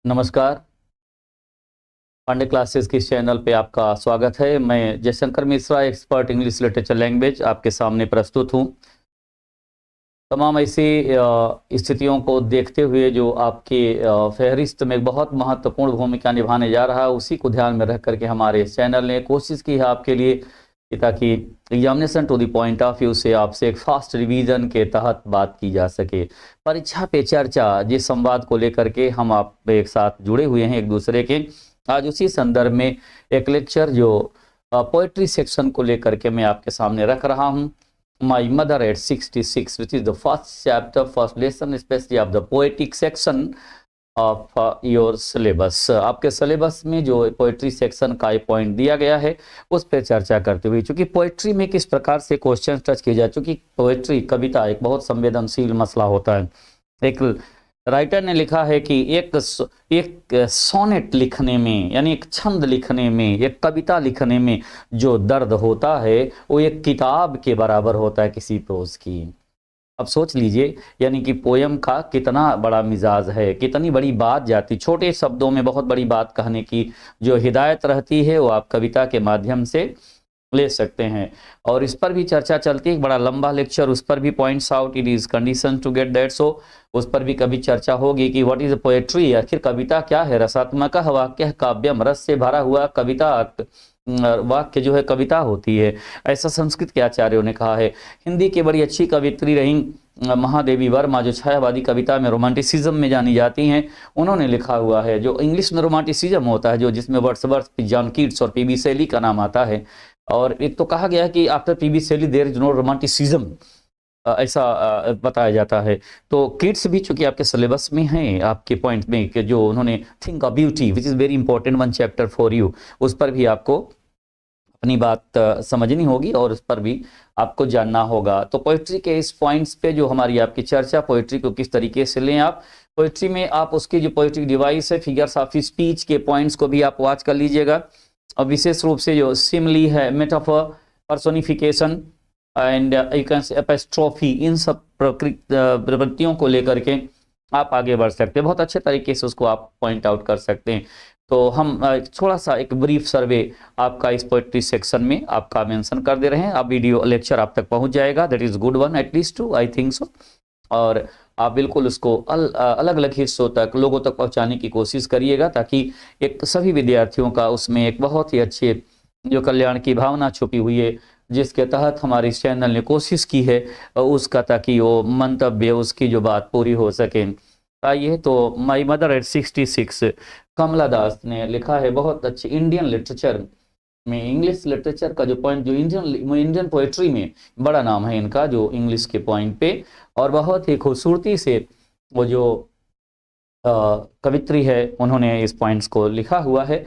नमस्कार। पांडे क्लासेस के चैनल पे आपका स्वागत है। मैं Jaishankar Mishra, expert English literature language, आपके सामने प्रस्तुत हूँ। तमाम ऐसी स्थितियों को देखते हुए जो आपके फहरिस्त में बहुत महत्वपूर्ण भूमिका निभाने जा रहा है, उसी को ध्यान में रख करके हमारे चैनल ने कोशिश की है आपके लिए कि ताकि examination to the point of view से आपसे एक फास्ट रिवीजन के तहत बात की जा सके। परीक्षा पे चर्चा, जिस संवाद को लेकर के हम आप एक साथ जुड़े हुए हैं एक दूसरे के, आज उसी संदर्भ में एक लेक्चर जो पोएट्री सेक्शन को लेकर के मैं आपके सामने रख रहा हूँ। My mother eight 66 which is the first chapter, first lesson specially of the poetic section of your syllabus. आपके सिलेबस में जो पोएट्री सेक्शन का एक पॉइंट दिया गया है उस पर चर्चा करते हुए, चूंकि पोएट्री में किस प्रकार से क्वेश्चन टच किए जाए, चूंकि पोएट्री कविता एक बहुत संवेदनशील मसला होता है। एक राइटर ने लिखा है कि एक सोनेट लिखने में, यानी एक छंद लिखने में, एक कविता लिखने में जो दर्द होता है वो एक किताब के बराबर होता है किसी प्रोज की। अब सोच लीजिए, यानी कि पोयम का कितना बड़ा मिजाज है, कितनी बड़ी बात जाती, छोटे शब्दों में बहुत बड़ी बात कहने की जो हिदायत रहती है वो आप कविता के माध्यम से ले सकते हैं। और इस पर भी चर्चा चलती है, एक बड़ा लंबा लेक्चर, उस पर भी points out, it is condition to get that, so उस पर भी कभी चर्चा होगी कि व्हाट इज पोएट्री, आखिर कविता क्या है। रसात्मक वाक्य काव्यम, रस से भरा हुआ कविता वाक्य जो है कविता होती है, ऐसा संस्कृत के आचार्यों ने कहा है। हिंदी की बड़ी अच्छी कवित्री रही महादेवी वर्मा, जो छायावादी कविता में रोमांटिसिज्म में जानी जाती हैं, उन्होंने लिखा हुआ है जो इंग्लिश में रोमांटिसिज्म होता है, जो जिसमें वर्ड्सवर्थ, जॉन कीट्स और पीबी शेली का नाम आता है। और एक तो कहा गया है कि after PB Shelley there is no romanticism, ऐसा बताया जाता है। तो किड्स भी चूंकि आपके सिलेबस में है, आपके पॉइंट में कि जो उन्होंने think of beauty which is very important one chapter for you, उस पर भी आपको अपनी बात समझनी होगी और उस पर भी आपको जानना होगा। तो पोइट्री के इस पॉइंट्स पे जो हमारी आपकी चर्चा, पोइट्री को किस तरीके से लें आप, पोइट्री में आप उसकी जो पोइट्रिक डिवाइस है, फिगर्स ऑफ स्पीच के पॉइंट्स को भी आप वॉच कर लीजिएगा। और विशेष रूप से जो सिमली है, metaphor, personification and you can say apostrophe, इन सब प्रवृत्तियों को लेकर के आप आगे बढ़ सकते हैं। बहुत अच्छे तरीके से उसको आप पॉइंट आउट कर सकते हैं। तो हम थोड़ा सा एक ब्रीफ सर्वे आपका इस पोएट्री सेक्शन में आपका मेंशन कर दे रहे हैं। आप वीडियो लेक्चर आप तक पहुंच जाएगा, that is good one, at least to, I think so. और आप बिल्कुल उसको अलग अलग हिस्सों तक, लोगों तक पहुंचाने की कोशिश करिएगा, ताकि एक सभी विद्यार्थियों का उसमें एक बहुत ही अच्छे जो कल्याण की भावना छुपी हुई है, जिसके तहत हमारे इस चैनल ने कोशिश की है उसका, ताकि वो मंतव्य, उसकी जो बात पूरी हो सके। आइए, तो माई मदर एट 66 कमला दास ने लिखा है, बहुत अच्छी इंडियन लिटरेचर में, इंग्लिश लिटरेचर का जो पॉइंट, जो इंडियन पोएट्री में बड़ा नाम है इनका, जो इंग्लिश के पॉइंट पे, और बहुत ही खूबसूरती से वो जो कवित्री है उन्होंने इस पॉइंट्स को लिखा हुआ है।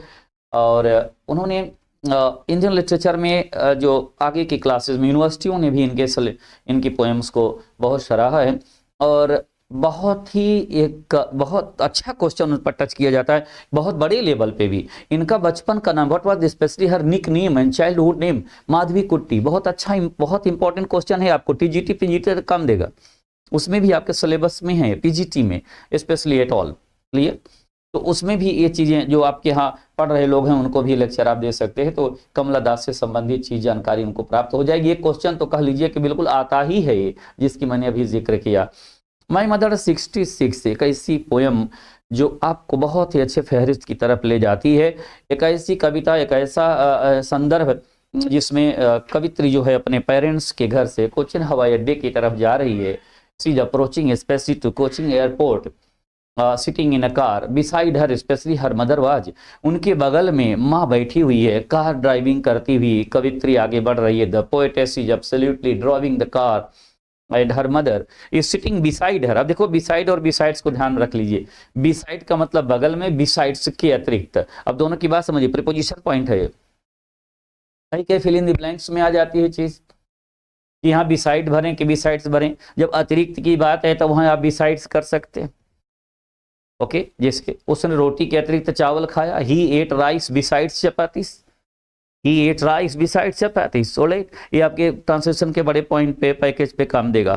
और उन्होंने इंडियन लिटरेचर में जो आगे की क्लासेस में यूनिवर्सिटियों ने भी इनकी पोएम्स को बहुत सराहा है। और बहुत ही एक बहुत अच्छा क्वेश्चन उस पर टच किया जाता है, बहुत बड़े लेवल पे भी। इनका बचपन का नाम, what was specially her nick name and childhood name, Madhavi Kutty. बहुत अच्छा, बहुत इंपॉर्टेंट क्वेश्चन है, आपको टीजीटी पीजीटी कम देगा, उसमें भी आपके सिलेबस में है, पीजीटी में स्पेशली एट ऑल, क्लियर। तो उसमें भी ये चीज़ें जो आपके यहाँ पढ़ रहे लोग हैं उनको भी लेक्चर आप दे सकते हैं, तो कमला दास से संबंधित चीज जानकारी उनको प्राप्त हो जाएगी। एक क्वेश्चन तो कह लीजिए कि बिल्कुल आता ही है ये, जिसकी मैंने अभी जिक्र किया। माई मदर 66 एक ऐसी पोयम जो आपको बहुत ही अच्छे फहरिस्त की तरफ ले जाती है। एक ऐसी कविता, एक ऐसा संदर्भ जिसमें कवित्री जो है अपने पेरेंट्स के घर से कोचिन हवाई अड्डे की तरफ जा रही है। She is approaching specially to Cochin airport, sitting in a car, beside her specially her mother was, उनके बगल में माँ बैठी हुई है, कार ड्राइविंग करती हुई कवित्री आगे बढ़ रही है। The poetess is absolutely driving the car and her mother is sitting beside her. अब देखो, बिसाइड और बिसाइड्स को ध्यान रख लीजिए। बिसाइड का मतलब बगल में, बिसाइड्स के अतिरिक्त। अब दोनों की बात समझिए, प्रीपोजिशन पॉइंट है। कहीं फिल इन द ब्लैंक्स में आ जाती है चीज कि यहाँ बिसाइड भरें कि बिसाइड्स भरें। जब अतिरिक्त की बात है तो वहां आप बिसाइड्स कर सकते हैं। ओके, जैसे उसने रोटी के अतिरिक्त चावल खाया, he ate rice besides chapatis, he ate rice besides chapatis. Alright, ये आपके ट्रांसलेशन के बड़े पॉइंट पे, पैकेज पे काम देगा।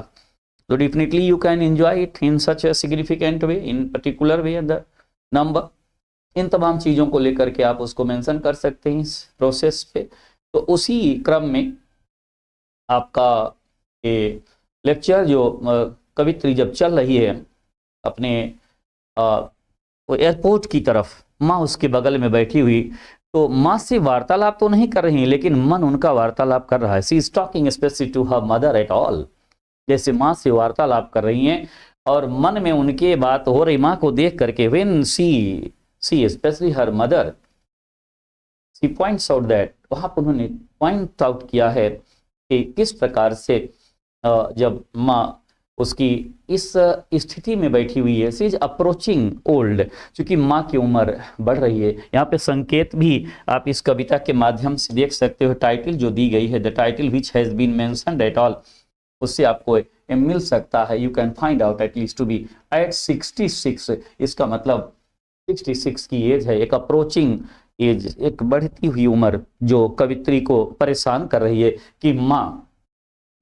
तो definitely you can enjoy it in such a significant way, in particular way, the number, इन तमाम चीज़ों को लेकर के आप उसको मेंशन कर सकते हैं इस प्रोसेस पे। तो उसी क्रम में आपका ये लेक्चर जो कवित्री जब चल रही है अपने वो एयरपोर्ट की तरफ, माँ उसके बगल में बैठी हुई, तो माँ से वार्तालाप तो नहीं कर रही हैं, लेकिन मन उनका वार्तालाप कर रहा है। She is talking specially to her mother at all, जैसे माँ से वार्तालाप कर रही हैं और मन में उनके बात हो रही, माँ को देख करके। When she specially her mother, she points out that, वहां पर उन्होंने पॉइंट आउट किया है कि किस प्रकार से जब माँ उसकी इस स्थिति में बैठी हुई है, सी इज अप्रोचिंग ओल्ड, क्योंकि माँ की उम्र बढ़ रही है। यहाँ पे संकेत भी आप इस कविता के माध्यम से देख सकते हो। टाइटल जो दी गई है, the title which has been mentioned at all, उससे आपको मिल सकता है। You can find out at least to be at 66, इसका मतलब 66 की एज है, एक अप्रोचिंग एज, एक बढ़ती हुई उम्र जो कवित्री को परेशान कर रही है कि माँ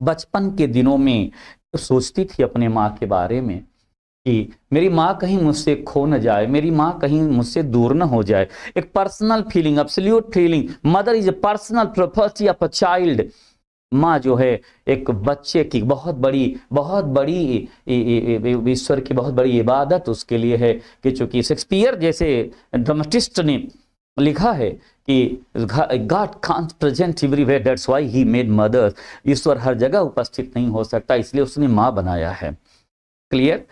बचपन के दिनों में तो सोचती थी अपने माँ के बारे में कि मेरी माँ कहीं मुझसे खो न जाए, मेरी माँ कहीं मुझसे दूर न हो जाए। एक personal feeling, absolute feeling, mother is a personal property of a child. माँ जो है एक बच्चे की बहुत बड़ी ईश्वर की बहुत बड़ी इबादत उसके लिए है कि चूंकि शेक्सपियर जैसे ड्रामेटिस्ट ने लिखा है कि god can't present everywhere, that's why he made mothers, ईश्वर हर जगह उपस्थित नहीं हो सकता, इसलिए उसने माँ बनाया है। क्लियर?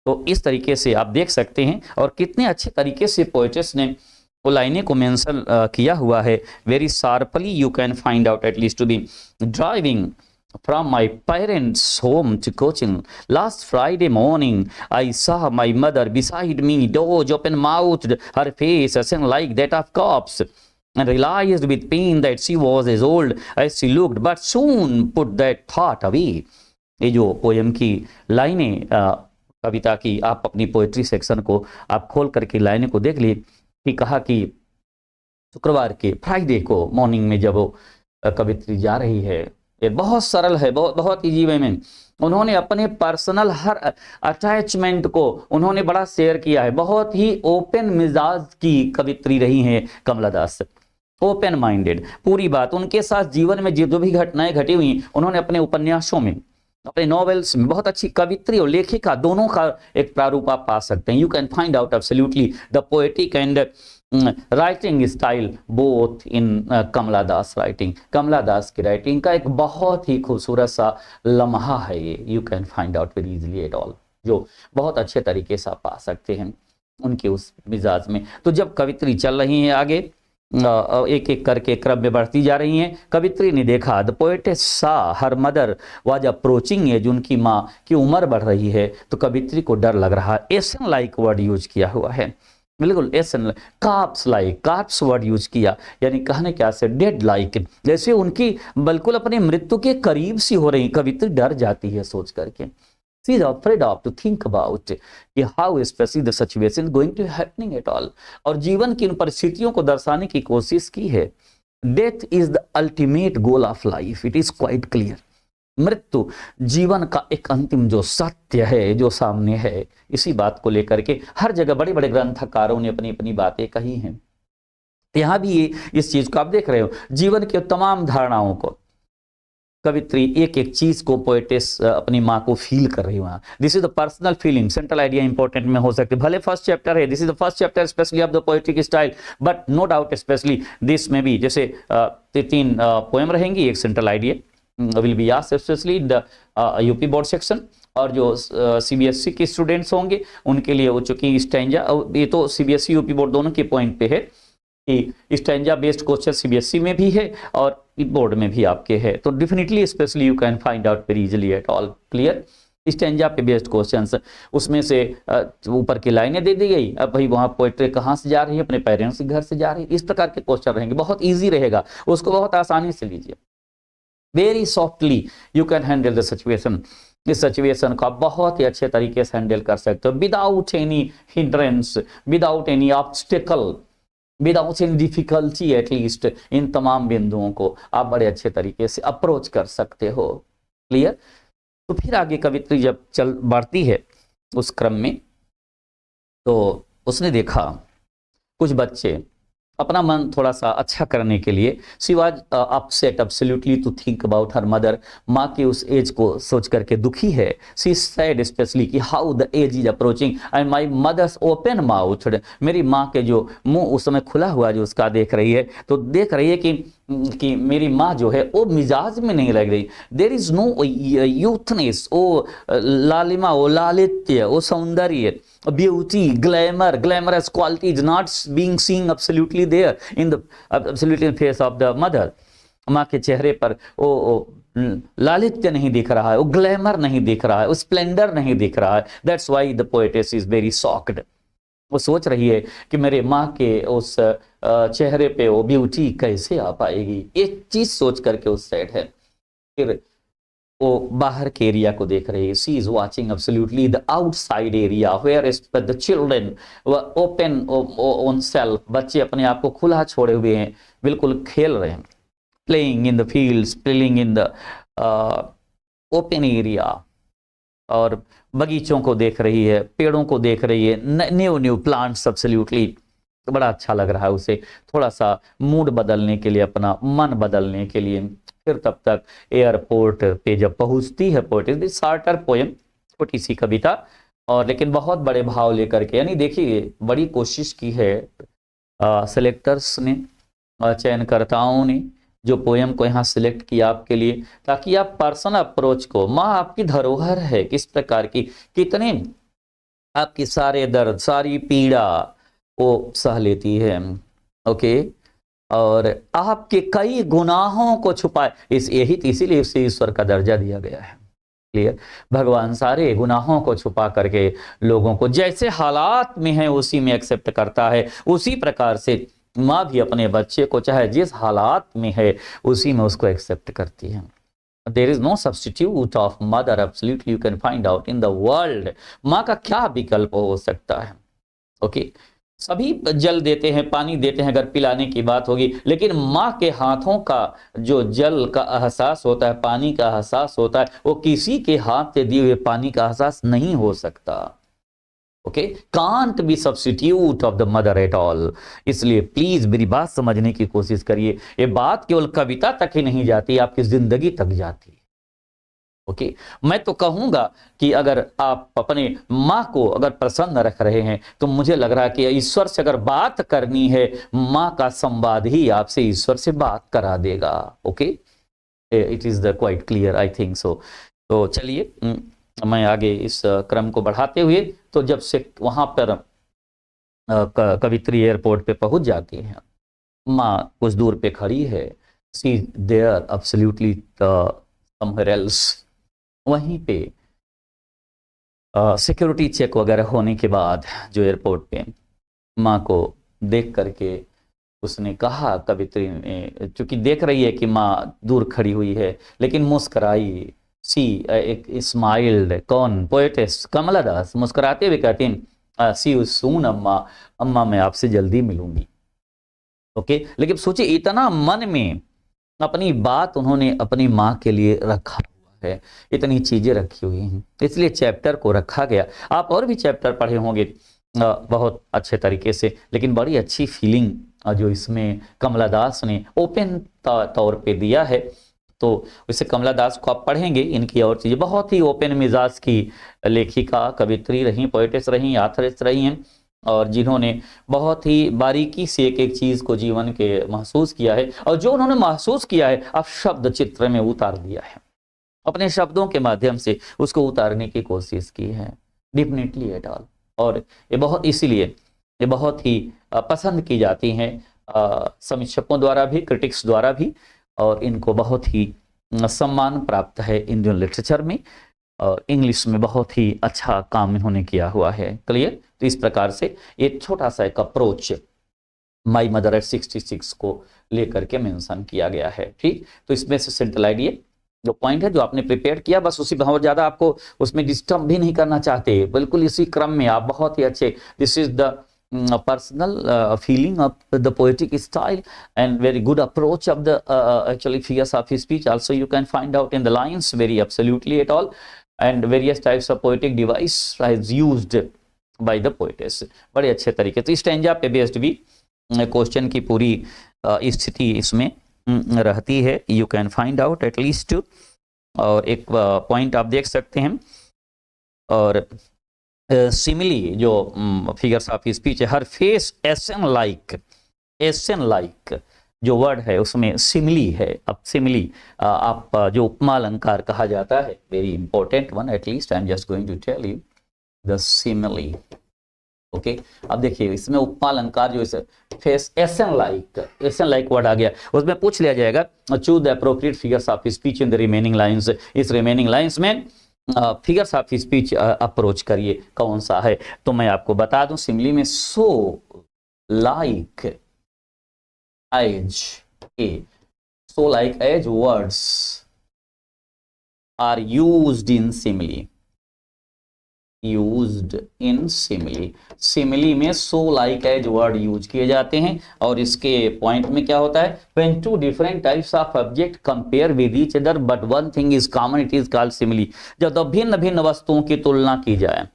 तो इस तरीके से आप देख सकते हैं और कितने अच्छे तरीके से पोएटिस ने वो लाइनें को मेंशन किया हुआ है। Very sharply you can find out at least to be driving from my parents' home to coaching. Last Friday morning, I saw my mother beside me, doge open-mouthed, her face a scene like that of corpse, and realized with pain that she was as old as she looked, but soon put that thought away. ये जो poem की लाइनें कविता की, आप अपनी poetry section को आप खोल करके लाइनें को देख लिए कि कहा कि शुक्रवार के फ्राइडे को मॉर्निंग में जब वो कवित्री जा रही है, ये बहुत सरल है, बहुत इजी वे में उन्होंने अपने पर्सनल हर अटैचमेंट को उन्होंने बड़ा शेयर किया है। बहुत ही ओपन मिजाज की कवित्री रही हैं कमला दास, ओपन माइंडेड। पूरी बात उनके साथ जीवन में जो भी घटनाएं घटी हुई उन्होंने अपने उपन्यासों में, अपने नॉवेल्स में, बहुत अच्छी कवित्री और लेखिका दोनों का एक प्रारूप आप पा सकते हैं। You can find out absolutely the poetic and writing style both in Kamala Das writing. Kamala Das की राइटिंग का एक बहुत ही खूबसूरत सा लम्हा है ये, you can find out very easily at all, जो बहुत अच्छे तरीके से आप पा सकते हैं उनके उस मिजाज में। तो जब कवित्री चल रही है आगे, एक एक करके क्रम में बढ़ती जा रही हैं, कवित्री ने देखा, the poetess saw her mother was approaching age, उनकी माँ की उम्र बढ़ रही है, तो कवित्री को डर लग रहा है। एसन लाइक वर्ड यूज किया हुआ है, बिल्कुल एसन, corpse like, corpse word use किया, यानी कहने क्या से डेड लाइक, जैसे उनकी बिल्कुल अपने मृत्यु के करीब सी हो रही। कवित्री डर जाती है सोच करके, she is afraid of to think about कि how especially the situation going to happening at all, और जीवन की इन परिस्थितियों को दर्शाने की कोशिश की है। Death is the ultimate goal of life, it is quite clear. मृत्यु जीवन का एक अंतिम जो सत्य है, जो सामने है, इसी बात को लेकर के हर जगह बड़े बड़े ग्रंथकारों ने अपनी अपनी बातें कही हैं। यहाँ भी ये इस चीज को आप देख रहे हो, जीवन के तमाम धारणाओं को कवित्री एक एक चीज को पोएटिस अपनी माँ को फील कर रही है। This is the personal feeling, central idea important में हो सकते, भले फर्स्ट चैप्टर है, this is the first chapter specially of the poetic style, but no doubt specially this में भी जैसे 3 पोएम रहेंगी, एक central idea will be asked specially in the UP board section, और जो सीबीएसई के स्टूडेंट्स होंगे उनके लिए वो चूंकि स्टैंजा, ये तो सीबीएसई यूपी बोर्ड दोनों के पॉइंट पे है कि स्टैंजा बेस्ड क्वेश्चन सीबीएसई में भी है और बोर्ड में भी आपके है, तो definitely specially you can find out very easily at all. Clear? Stanza पे बेस्ड क्वेश्चंस, उसमें से ऊपर की लाइनें दे दी गई, अब भाई वहां पोएट्री कहाँ से जा रही है, अपने पेरेंट्स के घर से जा रही है, इस प्रकार के क्वेश्चन रहेंगे, बहुत ईजी रहेगा, उसको बहुत आसानी से लीजिए, very softly you can handle the situation. इस सिचुएशन को आप बहुत ही अच्छे तरीके से हैंडल कर सकते हो, without any hindrance, without any obstacle, without any difficulty, at least in तमाम बिंदुओं को आप बड़े अच्छे तरीके से अप्रोच कर सकते हो। क्लियर? तो फिर आगे कवित्री जब चल बढ़ती है उस क्रम में, तो उसने देखा कुछ बच्चे अपना मन थोड़ा सा अच्छा करने के लिए she was upset absolutely to think about her mother, माँ की उस एज को सोच करके दुखी है। शी सेड स्पेशली कि how the age is approaching and my mother's open mouth, मेरी माँ के जो मुंह उस समय खुला हुआ जो उसका देख रही है, तो देख रही है कि मेरी माँ जो है वो मिजाज में नहीं लग रही। देर इज नो यूथनेस, ओ लालिमा, ओ लालित्य, ओ सौंदर्य, beauty, glamorous qualities not being seen absolutely there in the absolutely face of the mother. माँ के चेहरे पर वो लालित्य नहीं दिख रहा है, वो ग्लैमर नहीं दिख रहा है, वो स्प्लेंडर नहीं दिख रहा है। That's why the poetess is very shocked. वो सोच रही है कि मेरे माँ के उस चेहरे पे वो ब्यूटी कैसे आ पाएगी, एक चीज सोच करके उस सैड है। फिर वो बाहर के एरिया को देख रही है। She is watching absolutely the outside area where the children open on self, बच्चे अपने आप को खुला छोड़े हुए हैं, बिल्कुल खेल रहे हैं। Playing in the fields, playing in the open area, और बगीचों को देख रही है, पेड़ों को देख रही है, न्यू प्लांट्स एब्सोल्युटली। बड़ा अच्छा लग रहा है उसे, थोड़ा सा मूड बदलने के लिए, अपना मन बदलने के लिए। फिर तब तक एयरपोर्ट पे जब पहुंचती है पोएट, शार्टर पोएम, छोटी सी कविता, और लेकिन बहुत बड़े भाव लेकर के, यानी देखिए बड़ी कोशिश की है सिलेक्टर्स ने, चयनकर्ताओं ने जो पोएम को यहाँ सिलेक्ट किया आपके लिए, ताकि आप पर्सनल अप्रोच को, माँ आपकी धरोहर है, किस प्रकार की, कितने आपकी सारे दर्द, सारी पीड़ा वो सह लेती है, ओके, और आपके कई गुनाहों को छुपाए, इसीलिए उसे ईश्वर का दर्जा दिया गया है। क्लियर? भगवान सारे गुनाहों को छुपा करके लोगों को जैसे हालात में है उसी में एक्सेप्ट करता है। उसी प्रकार से माँ भी अपने बच्चे को चाहे जिस हालात में है उसी में उसको एक्सेप्ट करती है। There is no substitute of mother, absolutely you can find out in the world। माँ का क्या विकल्प हो सकता है? ओके, सभी जल देते हैं, पानी देते हैं अगर पिलाने की बात होगी, लेकिन माँ के हाथों का जो जल का एहसास होता है, पानी का एहसास होता है, वो किसी के हाथ से दिए हुए पानी का एहसास नहीं हो सकता। Okay, can't be substitute of the mother at all. इसलिए प्लीज मेरी बात समझने की कोशिश करिए, ये बात केवल कविता तक ही नहीं जाती, आपकी जिंदगी तक जाती है। ओके, मैं तो कहूंगा कि अगर आप अपने माँ को अगर प्रसन्न रख रहे हैं, तो मुझे लग रहा है कि ईश्वर से अगर बात करनी है, माँ का संवाद ही आपसे ईश्वर से बात करा देगा। Okay, it is the quite clear, I think so. तो चलिए मैं आगे इस क्रम को बढ़ाते हुए, तो जब से वहां पर कवित्री एयरपोर्ट पे पहुंच जाती है, माँ कुछ दूर पे खड़ी है, सी देयर एब्सोल्युटली समवेयर एल्स। वहीं पे सिक्योरिटी चेक वगैरह होने के बाद जो एयरपोर्ट पे माँ को देख करके उसने कहा, कवित्री ने, चूंकि देख रही है कि माँ दूर खड़ी हुई है, लेकिन मुस्कराई। सी एक स्माइल्ड, कौन? पोएटेस कमला दास मुस्कुराते हुए कहती हैं, सी यू सून अम्मा, अम्मा मैं आपसे जल्दी मिलूंगी। ओके, लेकिन सोचिए इतना मन में अपनी बात उन्होंने अपनी माँ के लिए रखा है, इतनी चीजें रखी हुई हैं, इसलिए चैप्टर को रखा गया। आप और भी चैप्टर पढ़े होंगे बहुत अच्छे तरीके से, लेकिन बड़ी अच्छी फीलिंग जो इसमें कमला दास ने ओपन तौर पे दिया है, तो इसे कमला दास को आप पढ़ेंगे, इनकी और चीजें, बहुत ही ओपन मिजाज की लेखिका, कवित्री रही, पोएटेस रही, ऑथरेस रही हैं, और जिन्होंने बहुत ही बारीकी से एक एक चीज को जीवन के महसूस किया है, और जो उन्होंने महसूस किया है अब शब्द चित्र में उतार दिया है, अपने शब्दों के माध्यम से उसको उतारने की कोशिश की है, डेफिनेटली एट ऑल। और ये बहुत, इसीलिए ये बहुत ही पसंद की जाती हैं समीक्षकों द्वारा भी, क्रिटिक्स द्वारा भी, और इनको बहुत ही सम्मान प्राप्त है इंडियन लिटरेचर में, और इंग्लिश में बहुत ही अच्छा काम इन्होंने किया हुआ है। क्लियर? तो इस प्रकार से ये छोटा सा एक अप्रोच माई मदर एट 66 को लेकर के मेंशन किया गया है। ठीक, तो इसमें से सेंट्रल आइडिया जो पॉइंट है जो आपने प्रिपेयर किया, बस उसी बहुत ज्यादा आपको उसमें डिस्टर्ब भी नहीं करना चाहते, बिल्कुल इसी क्रम में आप बहुत ही अच्छे, this is the personal feeling of the poetic style and very good approach of the actually figures of his speech also you can find out in the lines very absolutely at all, and various types of poetic device is used by the poetess. बड़े अच्छे तरीके। तो stanza पे based भी question की पूरी स्थिति इसमें रहती है, you can find out at least. और एक पॉइंट आप देख सकते हैं, और सिमिली जो फिगर्स ऑफ स्पीच है, हर फेस एसन लाइक जो वर्ड है उसमें सिमिली है। अब सिमिली आप जो उपमा अलंकार कहा जाता है, very important one, at least I am just going to tell you the simile. Okay, अब देखिए इसमें उपमा अलंकार जो है, फेस एसन लाइक वर्ड आ गया, उसमें पूछ लिया जाएगा choose the appropriate figures of speech in the remaining lines. इस रिमेनिंग लाइंस में फिगर्स ऑफ स्पीच अप्रोच करिए, कौन सा है। तो मैं आपको बता दूं, सिमिली में so like as words are used in simile, simile में so like as word use किए जाते हैं। और इसके पॉइंट में क्या होता है, when two different types of object compare with each other but one thing is common, it is called simile. जब दो भिन्न भिन्न वस्तुओं की तुलना की जाए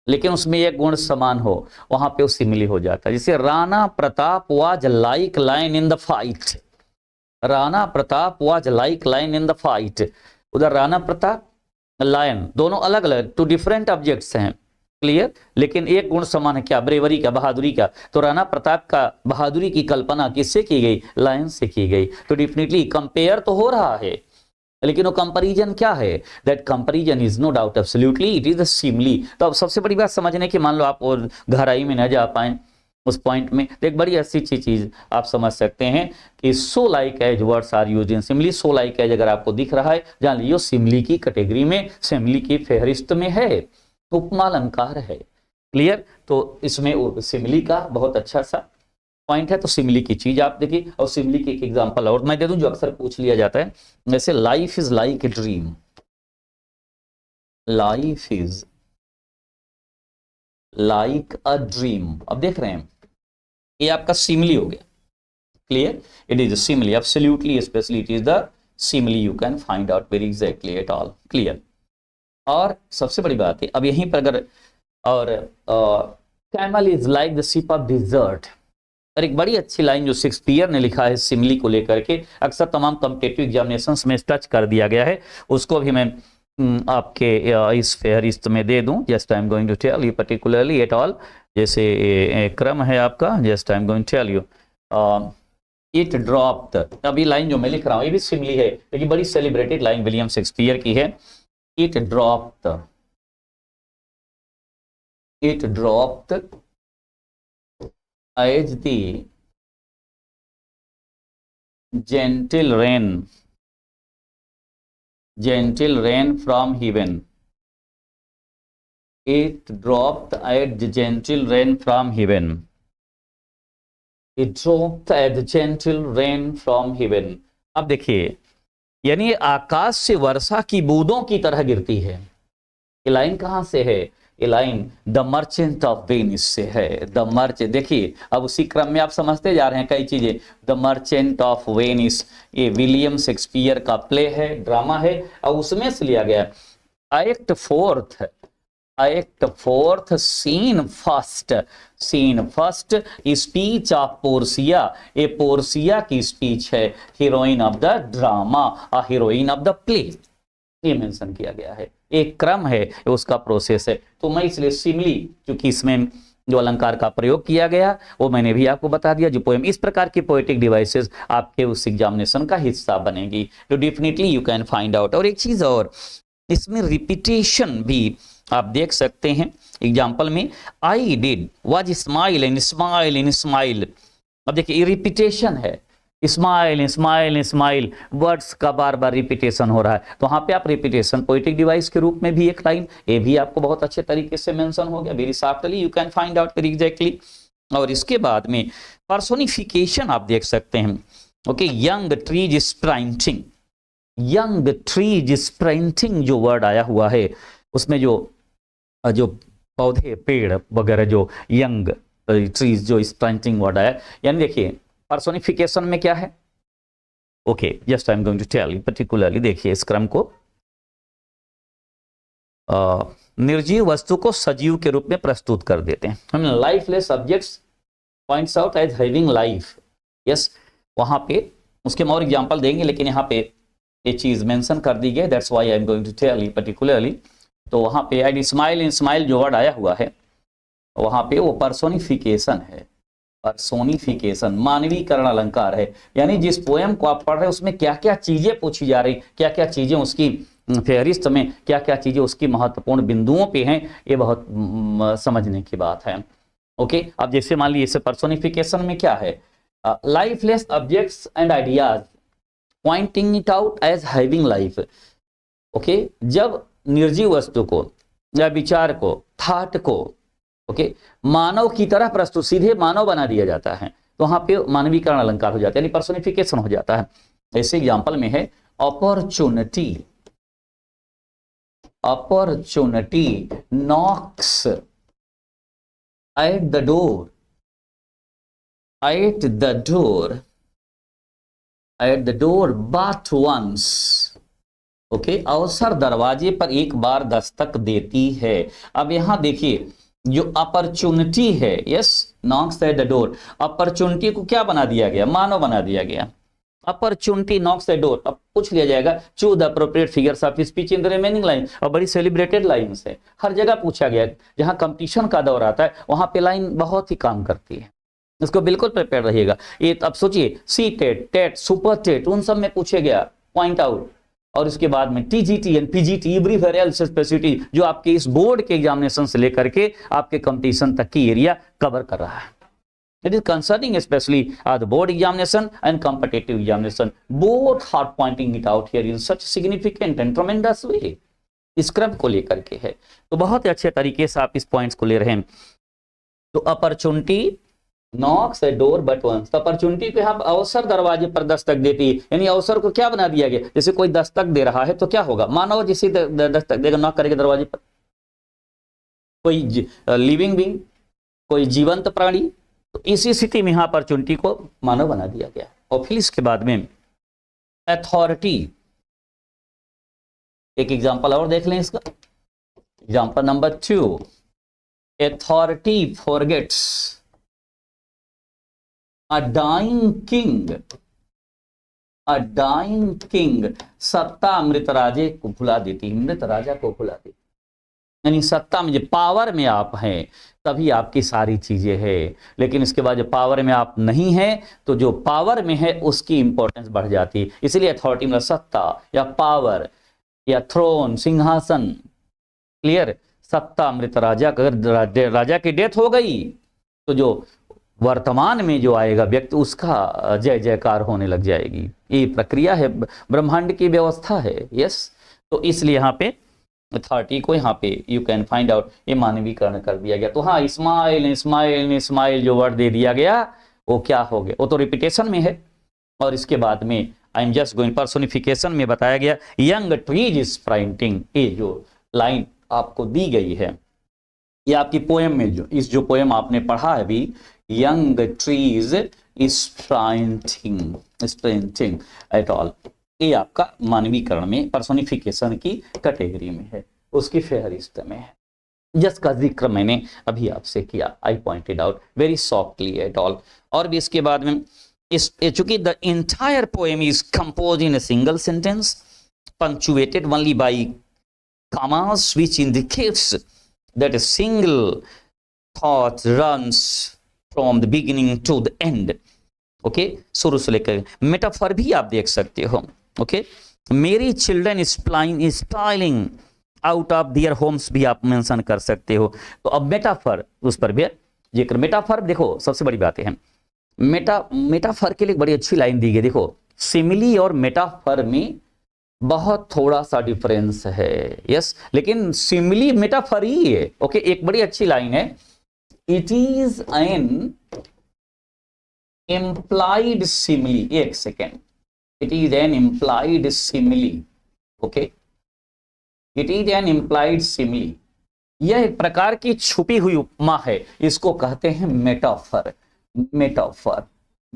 लेकिन उसमें एक गुण समान हो, वहां पे वो सिमिली हो जाता है। जैसे Rana Pratap was like line in the fight, Rana Pratap was like line in the fight. उधर राणा प्रताप, लायन, दोनों अलग अलग टू डिफरेंट ऑब्जेक्ट्स हैं, क्लियर, लेकिन एक गुण समान है, क्या, ब्रेवरी का, बहादुरी का। तो राणा प्रताप का बहादुरी की कल्पना किससे की गई, लायन से की गई। तो डेफिनेटली कंपेयर तो हो रहा है, लेकिन वो कंपैरिजन क्या है, that comparison is no doubt absolutely it is the simile. तो अब सबसे बड़ी बात समझने की, मान लो आप और गहराई में न जा पाए उस पॉइंट में, तो एक बड़ी अच्छी चीज आप समझ सकते हैं कि so like as words are used in simile. So like as अगर आपको दिख रहा है, जान लीजिए सिमिली की कैटेगरी में, सिमिली की फेहरिस्त में है, उपमा अलंकार है, क्लियर। तो इसमें सिमिली का बहुत अच्छा सा पॉइंट है। तो सिमिली की चीज आप देखिए, और सिमिली की एक एग्जांपल और मैं दे दूं जो अक्सर पूछ लिया जाता है, जैसे life is like a dream, life is like a dream. अब देख रहे हैं, ये आपका सिमिली हो गया, clear, it is simile absolutely, specially it is the simile, you can find out very exactly at all, clear. और सबसे बड़ी बात है, अब यहीं पर अगर, और camel is like the ship of dessert, और एक बड़ी अच्छी लाइन जो शेक्सपियर ने लिखा है सिमिली को लेकर के, अक्सर तमाम कॉम्पिटिटिव एग्जामिनेशंस में टच कर दिया गया है, उसको भी मैं आपके इस फेहरिस्त में दे दूं। Just I am going to tell you particularly at all, जैसे क्रम है आपका, just I am going to tell you it dropped. अब ये लाइन जो मैं लिख रहा हूं ये भी सिमिली है, लेकिन बड़ी सेलिब्रेटेड लाइन विलियम शेक्सपियर की है। It dropped as the gentle rain from heaven. It dropped at the gentle rain from heaven. It dropped at the gentle rain from heaven. अब देखिए, यानी आकाश से वर्षा की बूंदों की तरह गिरती है। ये लाइन कहां से है, ये line the Merchant of Venice से है। द मर्चेंट, देखिए अब उसी क्रम में आप समझते जा रहे हैं कई चीजें। द मर्चेंट ऑफ वेनिस, ये विलियम शेक्सपियर का प्ले है, ड्रामा है, और उसमें से लिया गया। Act fourth scene first speech of Portia, ये पोर्सिया की स्पीच है, हीरोइन ऑफ द ड्रामा और हीरोइन ऑफ द प्ले, ये मेंशन किया गया है। एक क्रम है, उसका प्रोसेस है। तो मैं इसलिए सिमिली, क्योंकि इसमें जो अलंकार का प्रयोग किया गया वो मैंने भी आपको बता दिया। जो पोएम, इस प्रकार की पोएटिक डिवाइसेस आपके उस एग्जामिनेशन का हिस्सा बनेगी, तो definitely you can find out. और एक चीज और, इसमें रिपीटेशन भी आप देख सकते हैं एग्जाम्पल में, I did was smile and smile and smile. अब देखिए ये रिपीटेशन है, स्माइल स्माइल स्माइल, वर्ड्स का बार बार रिपीटेशन हो रहा है। तो वहां पे आप रिपीटेशन पोएटिक डिवाइस के रूप में भी एक लाइन, ये भी आपको बहुत अच्छे तरीके से मेंशन हो गया, very softly you can find out very exactly. और इसके बाद में पर्सोनिफिकेशन आप देख सकते हैं, okay, young trees sprinting, young trees sprinting जो वर्ड आया हुआ है, उसमें जो पौधे, पेड़ वगैरह, जो यंग ट्रीज, जो स्प्राइंटिंग वर्ड आया, यानी देखिए पर्सोनिफिकेशन में क्या है, okay, just I am going to tell you particularly. देखिए इस क्रम को निर्जीव वस्तु को सजीव के रूप में प्रस्तुत कर देते हैं। हम lifeless objects points out as having life. Yes, वहां पे उसके और एग्जांपल देंगे, लेकिन यहाँ पे ये चीज मेंशन कर दी गई, that's why I am going to tell you particularly. तो वहां पे आई स्माइल, इन स्माइल जो वर्ड आया हुआ है वहां पे वो पर्सोनिफिकेशन है। पर्सोनिफिकेशन मानवीकरण अलंकार है, यानी जिस पोएम को आप पढ़ रहे हैं उसमें क्या क्या चीजें पूछी जा रही, क्या क्या चीजें उसकी फेहरिस्त में, क्या क्या चीजें उसकी महत्वपूर्ण बिंदुओं पे हैं, ये बहुत समझने की बात है। ओके, अब जैसे मान लीजिए इसे पर्सोनिफिकेशन में क्या है, lifeless objects and ideas pointing it out as having life. Okay, जब निर्जीव वस्तु को या विचार को, थॉट को ओके मानव की तरह प्रस्तुत, सीधे मानव बना दिया जाता है, तो वहां पे मानवीकरण अलंकार हो जाता है, यानी पर्सोनिफिकेशन हो जाता है। ऐसे एग्जांपल में है opportunity, opportunity knocks at the door, at the door, at the door but once. Okay, अवसर दरवाजे पर एक बार दस्तक देती है। अब यहां देखिए जो अपॉर्चुनिटी है, yes, Knox at the door, opportunity को क्या बना दिया गया, मानव बना दिया गया। अपॉर्चुनिटी नॉक्स एट डोर, अब पूछ लिया जाएगा choose the appropriate figures of speech in the remaining line, और बड़ी सेलिब्रेटेड लाइन्स है, हर जगह पूछा गया। जहां कंपटीशन का दौर आता है वहां पे लाइन बहुत ही काम करती है, इसको बिल्कुल प्रिपेयर रहिएगा। ये अब सोचिए C TET, TET, super TET, उन सब में पूछे गया पॉइंट आउट, और इसके बाद में TGT and PGT, every variable specificity, जो आपके इस बोर्ड के एग्जामिनेशन से लेकर के आपके कंपटीशन तक की एरिया कवर कर रहा है। It is concerning specially the board examination and competitive examination, both are pointing it out here in such significant and tremendous way. इस क्रम को लेकर के है, तो बहुत ही अच्छे तरीके से आप इस पॉइंट्स को ले रहे हैं। तो opportunity knocks at door but once, opportunity को यहाँ अवसर दरवाजे पर दस्तक देती है, यानी अवसर को क्या बना दिया गया, जैसे कोई दस्तक दे रहा है तो क्या होगा, मानव जैसे दस्तक देगा, नॉक करेगा दरवाजे पर, कोई लिविंग बीइंग, कोई जीवंत प्राणी, तो इसी स्थिति में यहाँ अपॉर्चुनिटी को मानव बना दिया गया। और फिर इसके बाद में अथॉरिटी, एक एग्जाम्पल और देख लें इसका, example number 2, authority forgets A dying king, a dying king, सत्ता मृत राजे को भुला देती है, मृत राजा को भुला देती, यानी सत्ता में, जो पावर में आप हैं तभी आपकी सारी चीजें हैं, लेकिन इसके बाद जो पावर में आप नहीं हैं तो जो पावर में है उसकी इंपॉर्टेंस बढ़ जाती है। इसलिए अथॉरिटी मतलब सत्ता या पावर या थ्रोन, सिंहासन, क्लियर, सत्ता मृत राजा, अगर राजा की डेथ हो गई तो जो वर्तमान में जो आएगा व्यक्ति उसका जय जयकार होने लग जाएगी। ये प्रक्रिया है, ब्रह्मांड की व्यवस्था है। यस, तो इसलिए यहाँ पे अथॉरिटी को यहाँ पे यू कैन फाइंड आउट, ये मानवीकरण कर दिया गया। तो हाँ, इस्माइल इस्माइल इस्माइल जो वर्ड दे दिया गया वो क्या हो गया, वो तो रिपीटेशन में है। और इसके बाद में आई एम जस्ट गोइंग, पर्सोनिफिकेशन में बताया गया यंग ट्रीज स्प्राइंटिंग, ये जो लाइन आपको दी गई है ये आपकी पोएम में, जो इस जो पोएम आपने पढ़ा है अभी, यंग ट्रीज स्प्राइंटिंग एट ऑल, ये आपका मानवीकरण में पर्सोनिफिकेशन की कैटेगरी में है, उसकी फेहरिस्त में है, जिसका जिक्र मैंने अभी आपसे किया। आई pointed out very softly at all. और भी इसके बाद में इस चूंकि the entire poem is compose in a single sentence punctuated only by commas which indicates that a single thought runs from the beginning to the end. Okay, शुरू से लेकर मेटाफर भी आप देख सकते हो। Okay, merry children spilling out of their homes भी आप मेंशन कर सकते हो। तो अब मेटाफर, उस पर भी जिक्र। मेटाफर देखो सबसे बड़ी बातें हैं, मेटाफर के लिए बड़ी अच्छी लाइन दी गई। देखो सिमिली और मेटाफर में बहुत थोड़ा सा डिफरेंस है, यस, लेकिन सिमिली मेटाफर ही है। ओके, एक बड़ी अच्छी लाइन है, it is an implied simile, एक second, it is an implied simile, okay, it is an implied simile, यह एक प्रकार की छुपी हुई उपमा है, इसको कहते हैं मेटाफर। मेटाफर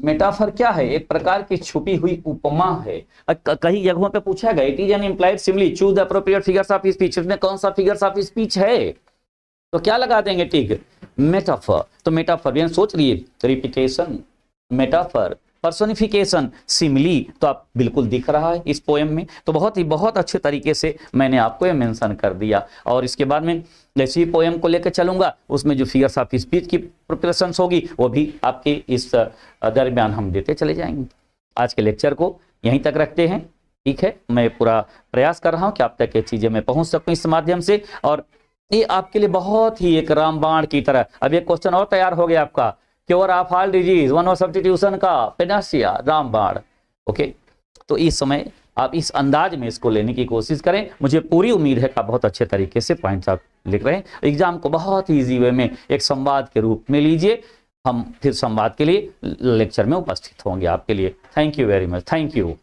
मेटाफर क्या है? एक प्रकार की छुपी हुई उपमा है। कई जगहों पे पूछा गया, it is an implied simile, choose the appropriate figures of speech. इसमें कौन सा फिगर्स ऑफ स्पीच है? तो क्या लगा देंगे? ठीक, मेटाफर। तो मेटाफर यानी सोच लिए, रिपीटेशन, मेटाफर, पर्सोनिफिकेशन, सिमिली, तो आप बिल्कुल दिख रहा है इस पोएम में। तो बहुत अच्छे तरीके से मैंने आपको ये मेंशन कर दिया। और इसके बाद में जैसे ही पोएम को लेकर चलूंगा, उसमें जो फिगर्स ऑफ स्पीच की प्रिपरेशंस होगी वो भी आपके इस दरमियान हम देते चले जाएंगे। आज के लेक्चर को यहीं तक रखते हैं, ठीक है। मैं पूरा प्रयास कर रहा हूँ कि आप तक ये चीजें मैं पहुंच सकूं इस माध्यम से, और ये आपके लिए बहुत ही एक रामबाण की तरह। अब एक क्वेश्चन और तैयार हो गया आपका, cure of all disease, one of substitution का पेनासिया, रामबाण। ओके, तो इस समय आप इस अंदाज में इसको लेने की कोशिश करें। मुझे पूरी उम्मीद है कि आप बहुत अच्छे तरीके से पॉइंट्स आप लिख रहे हैं। एग्जाम को बहुत ही ईजी वे में एक संवाद के रूप में लीजिए। हम फिर संवाद के लिए लेक्चर में उपस्थित होंगे आपके लिए। Thank you very much, thank you.